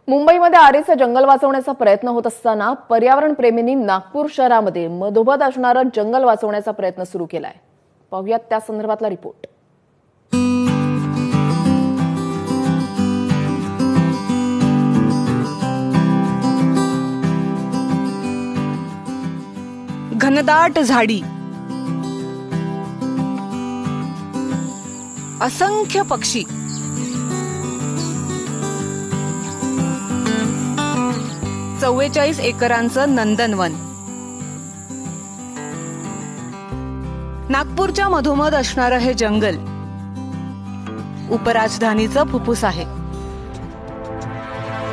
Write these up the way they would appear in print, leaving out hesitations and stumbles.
मुंबईमध्ये आरेचं जंगल वाचवण्याचा प्रयत्न होत असताना पर्यावरण प्रेमींनी नागपूर शहरामध्ये मधोमध असणारं जंगल वाचवण्याचा प्रयत्न सुरू केलाय. पाहूयात त्या संदर्भातला रिपोर्ट. घनदाट झाडी, असंख्य पक्षी, चव्वेचाळीस एकरांचं नंदनवन. नागपूरच्या मधोमध असणारं हे जंगल उपराजधानीचं फुफ्फुस आहे.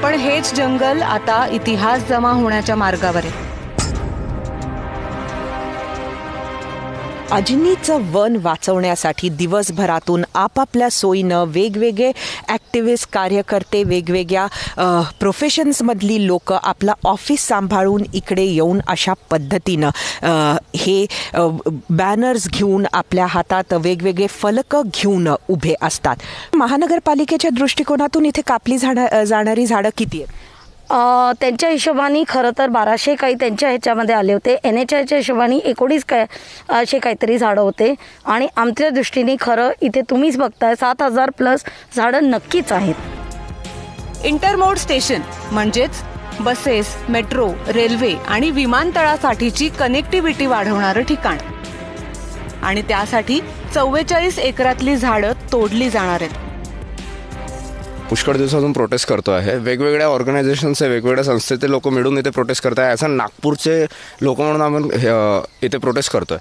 पण हेच जंगल आता इतिहास जमा होण्याच्या मार्गावर आहे. अजनीचं वन वाचवण्यासाठी दिवसभरातून आपापल्या सोयीनं वेगवेगळे ॲक्टिव्हिस्ट, कार्यकर्ते, वेगवेगळ्या प्रोफेशन्समधली लोक आपलं ऑफिस सांभाळून इकडे येऊन अशा पद्धतीनं हे बॅनर्स घेऊन आपल्या हातात वेगवेगळे फलक घेऊन उभे असतात. महानगरपालिकेच्या दृष्टिकोनातून इथे कापली जाणारी झाडं किती आहेत? त्यांच्या हिशोबाने खरं तर 1200 काही त्यांच्या ह्याच्यामध्ये आले होते. NHIच्या हिशोबाने 19 असे काहीतरी झाडं होते. आणि आमच्या दृष्टीने खरं इथे तुम्हीच बघताय 7000+ झाडं नक्कीच आहेत. इंटरमोड स्टेशन म्हणजेच बसेस, मेट्रो, रेल्वे आणि विमानतळासाठीची कनेक्टिव्हिटी वाढवणारं ठिकाण. आणि त्यासाठी 44 एकरातली झाडं तोडली जाणार आहेत. पुष्कळ दिवसातून प्रोटेस्ट करतो आहे. वेगवेगळ्या ऑर्गनायझेशनचे, वेगवेगळ्या संस्थेचे लोक मिळून इथे प्रोटेस्ट करत आहे. असं नागपूरचे लोक म्हणून आपण इथे प्रोटेस्ट करतोय.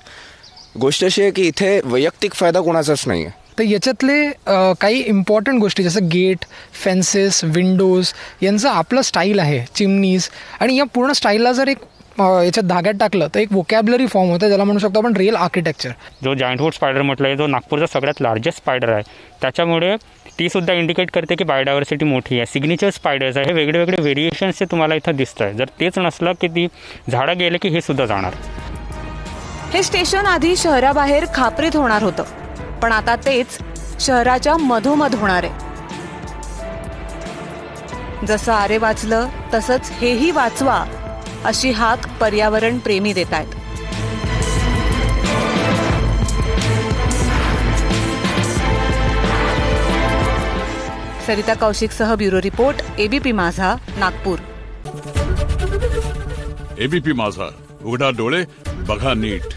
गोष्ट अशी आहे की इथे वैयक्तिक फायदा कोणाचाच नाही आहे. तर याच्यातले काही इम्पॉर्टंट गोष्टी जसं गेट, फेन्सेस, विंडोज यांचं आपलं स्टाईल आहे, चिमनीज. आणि या पूर्ण स्टाईलला जर एक याच्यात धाग्यात टाकलं तर एक वोकॅब्युलरी फॉर्म होतं, ज्याला म्हणू शकतो आपण रिअल आर्किटेक्चर. जो जायंटवूड स्पायडर म्हटलं आहे, जो नागपूरचा सगळ्यात लार्जेस्ट स्पायडर आहे, त्याच्यामुळे ती सुद्धा इंडिकेट करते की बायोडायव्हर्सिटी मोठी आहे. सिग्नेचर स्पायडर्स आहे, हे वेगळे वेगळे व्हेरिएशन्सचे तुम्हाला इथं दिसत आहे. जर तेच नसलं की ती झाडं गेले की हे सुद्धा जाणार. हे स्टेशन आधी शहराबाहेर खापरीत होणार होतं, पण आता तेच शहराच्या मधोमध होणार आहे. जसं आरे वाचलं तसंच हेही वाचवा अशी हाक पर्यावरण प्रेमी देत आहेत. सरिता कौशिकसह ब्युरो रिपोर्ट, ABP माझा, नागपूर. ABP माझा, उघडा डोळे बघा नीट.